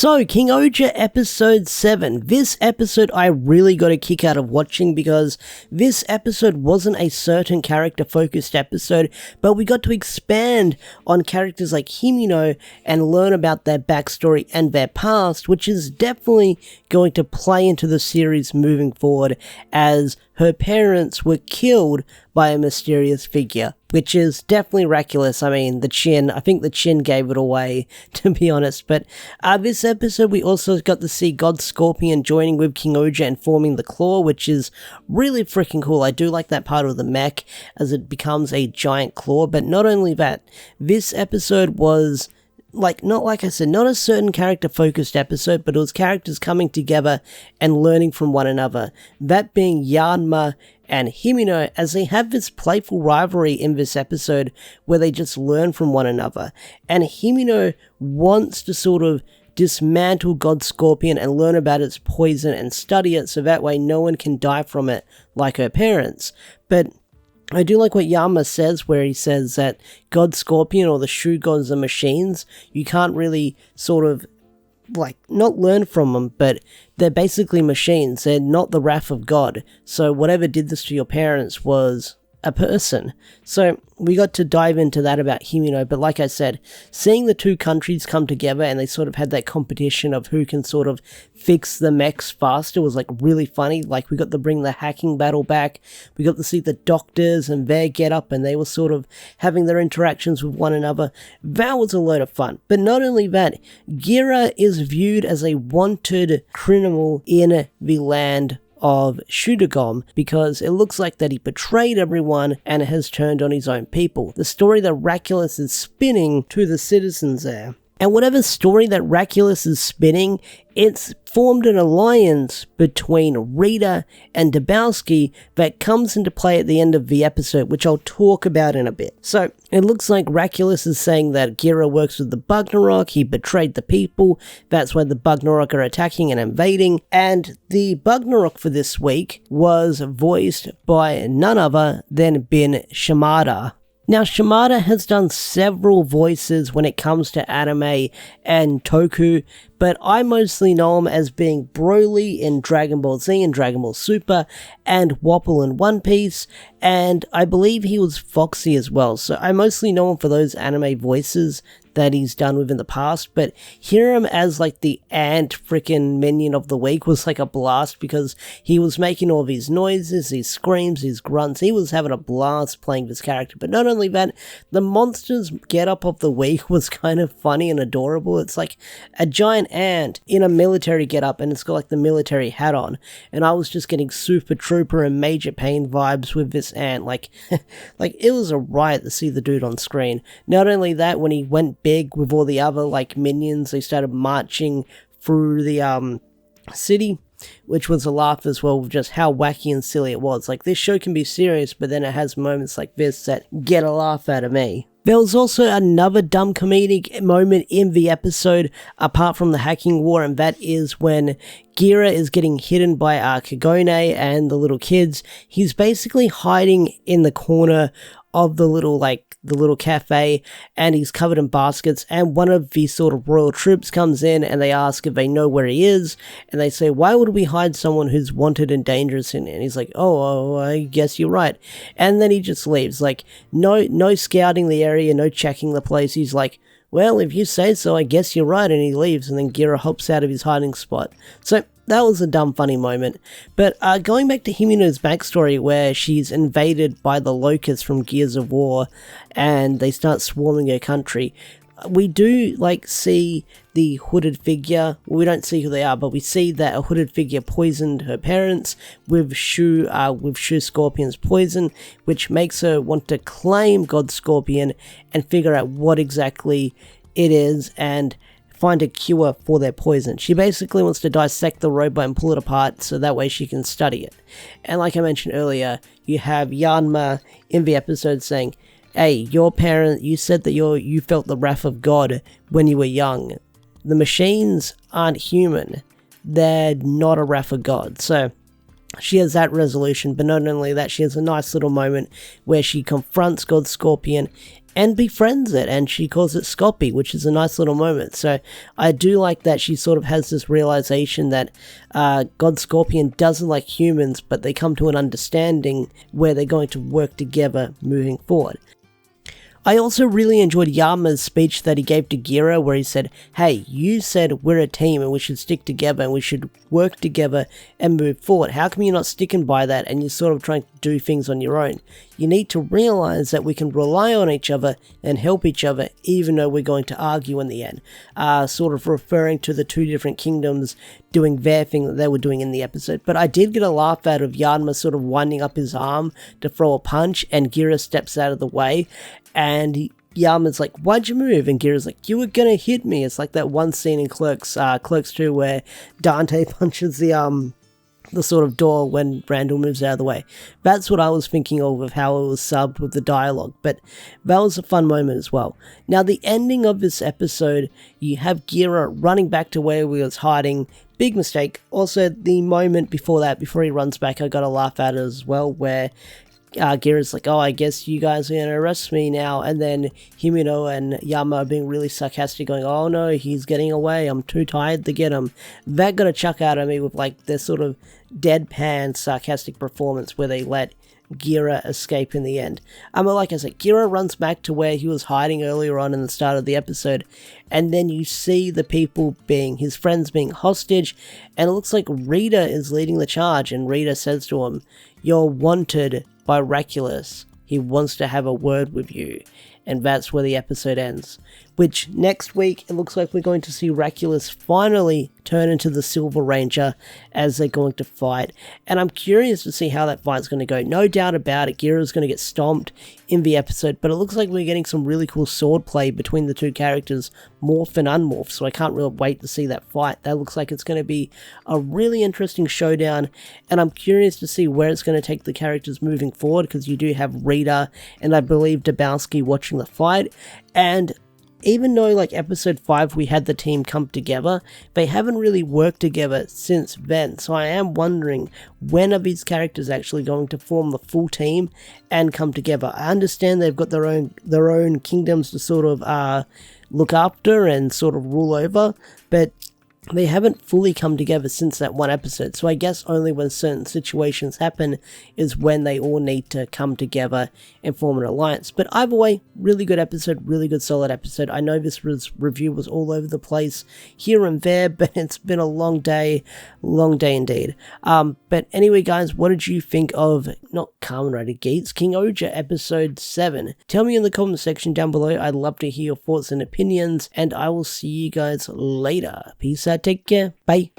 So, King-Ohger episode 7. This episode I really got a kick out of watching because this episode wasn't a certain character focused episode, but we got to expand on characters like Himeno and learn about their backstory and their past, which is definitely going to play into the series moving forward, as her parents were killed by a mysterious figure, which is definitely miraculous. I mean, I think the chin gave it away, to be honest. But this episode, we also got to see God Scorpion joining with King-Ohger and forming the Claw, which is really freaking cool. I do like that part of the mech as it becomes a giant claw. But not only that, this episode was not a certain character focused episode, but it was characters coming together and learning from one another. That being Yanma and Himeno, as they have this playful rivalry in this episode where they just learn from one another. And Himeno wants to sort of dismantle God Scorpion and learn about its poison and study it so that way no one can die from it like her parents. But I do like what Yanma says, where he says that God Scorpion or the Shugoddam are machines. You can't really sort of, not learn from them, but they're basically machines. They're not the wrath of God. So whatever did this to your parents was a person. So we got to dive into that about Himeno, but like I said, seeing the two countries come together and they sort of had that competition of who can sort of fix the mechs faster was really funny. We got to bring the hacking battle back. We got to see the doctors and their get up, and they were sort of having their interactions with one another. That was a load of fun. But not only that, Gira is viewed as a wanted criminal in the land of Shugoddam because it looks like that he betrayed everyone and has turned on his own people. The story that Raculus is spinning to the citizens there. And whatever story that Raculus is spinning, it's formed an alliance between Rita and Dabowski that comes into play at the end of the episode, which I'll talk about in a bit. So, it looks like Raculus is saying that Gira works with the Bugnarok, he betrayed the people, that's why the Bugnarok are attacking and invading, and the Bugnarok for this week was voiced by none other than Ben Shimada. Now, Shimada has done several voices when it comes to anime and toku, but I mostly know him as being Broly in Dragon Ball Z and Dragon Ball Super, and Wapol in One Piece, and I believe he was Foxy as well, so I mostly know him for those anime voices that he's done within the past, but hear him as the ant frickin' minion of the week was a blast because he was making all these noises, these screams, these grunts. He was having a blast playing this character. But not only that, the monster's get up of the week was kind of funny and adorable. It's like a giant ant in a military get up, and it's got the military hat on, and I was just getting Super Trooper and Major Pain vibes with this ant. It was a riot to see the dude on screen. Not only that, when he went big with all the other minions, they started marching through the city, which was a laugh as well with just how wacky and silly it was. This show can be serious, but then it has moments like this that get a laugh out of me. There was also another dumb comedic moment in the episode, apart from the hacking war, and that is when Gira is getting hidden by Kagone and the little kids. He's basically hiding in the corner of the little cafe, and he's covered in baskets, and one of the sort of royal troops comes in and they ask if they know where he is, and they say, why would we hide someone who's wanted and dangerous? And he's like, oh, I guess you're right. And then he just leaves. No scouting the area, no checking the place. He's like, well, if you say so, I guess you're right, and he leaves, and then Gira hops out of his hiding spot. So that was a dumb funny moment. But going back to Himeno's backstory, where she's invaded by the locusts from Gears of War and they start swarming her country, we do see the hooded figure. We don't see who they are, but we see that a hooded figure poisoned her parents with Shu Scorpion's poison, which makes her want to claim God Scorpion and figure out what exactly it is and find a cure for their poison. She basically wants to dissect the robot and pull it apart so that way she can study it. And like I mentioned earlier, you have Yanma in the episode saying, hey, your parent, you said that you felt the wrath of God when you were young. The machines aren't human. They're not a wrath of God. So she has that resolution, but not only that, she has a nice little moment where she confronts God Scorpion and befriends it, and she calls it Scoppy, which is a nice little moment. So I do like that she sort of has this realization that God Scorpion doesn't like humans, but they come to an understanding where they're going to work together moving forward. I also really enjoyed Yanma's speech that he gave to Gira, where he said, hey, you said we're a team and we should stick together and we should work together and move forward. How come you're not sticking by that and you're sort of trying to do things on your own? You need to realize that we can rely on each other and help each other even though we're going to argue in the end. Sort of referring to the two different kingdoms doing their thing that they were doing in the episode. But I did get a laugh out of Yanma sort of winding up his arm to throw a punch, and Gira steps out of the way. And Yanma's like, why'd you move? And Gira's like, you were gonna hit me. It's like that one scene in Clerks 2 where Dante punches the sort of door when Randall moves out of the way. That's what I was thinking of how it was subbed with the dialogue, but that was a fun moment as well. Now, the ending of this episode, you have Gira running back to where he was hiding. Big mistake. Also, the moment before that, before he runs back, I got a laugh at it as well, where Gira's like, oh, I guess you guys are going to arrest me now. And then Himeno and Yanma are being really sarcastic, going, oh no, he's getting away. I'm too tired to get him. That got a chuck out of me with like this sort of deadpan sarcastic performance where they let Gira escape in the end. But like I said, Gira runs back to where he was hiding earlier on in the start of the episode, and then you see the people being, his friends being hostage, and it looks like Rita is leading the charge, and Rita says to him, you're wanted by Raculus. He wants to have a word with you. And that's where the episode ends. Which, next week, it looks like we're going to see Raculus finally turn into the Silver Ranger as they're going to fight. And I'm curious to see how that fight's going to go. No doubt about it, Gira's going to get stomped in the episode, but it looks like we're getting some really cool sword play between the two characters, Morph and Unmorph, so I can't really wait to see that fight. That looks like it's going to be a really interesting showdown, and I'm curious to see where it's going to take the characters moving forward, because you do have Rita and I believe Dabowski watching the fight, and even though like episode 5 we had the team come together, they haven't really worked together since then. So I am wondering, when are these characters actually going to form the full team and come together? I understand they've got their own kingdoms to sort of look after and sort of rule over, but they haven't fully come together since that one episode, so I guess only when certain situations happen is when they all need to come together and form an alliance. But either way, really good episode, really good solid episode. I know this review was all over the place here and there, but it's been a long day indeed. But anyway guys, what did you think of, not Kamen Rider Gates, King-Ohger episode 7? Tell me in the comment section down below. I'd love to hear your thoughts and opinions, and I will see you guys later. Peace out, take care, bye.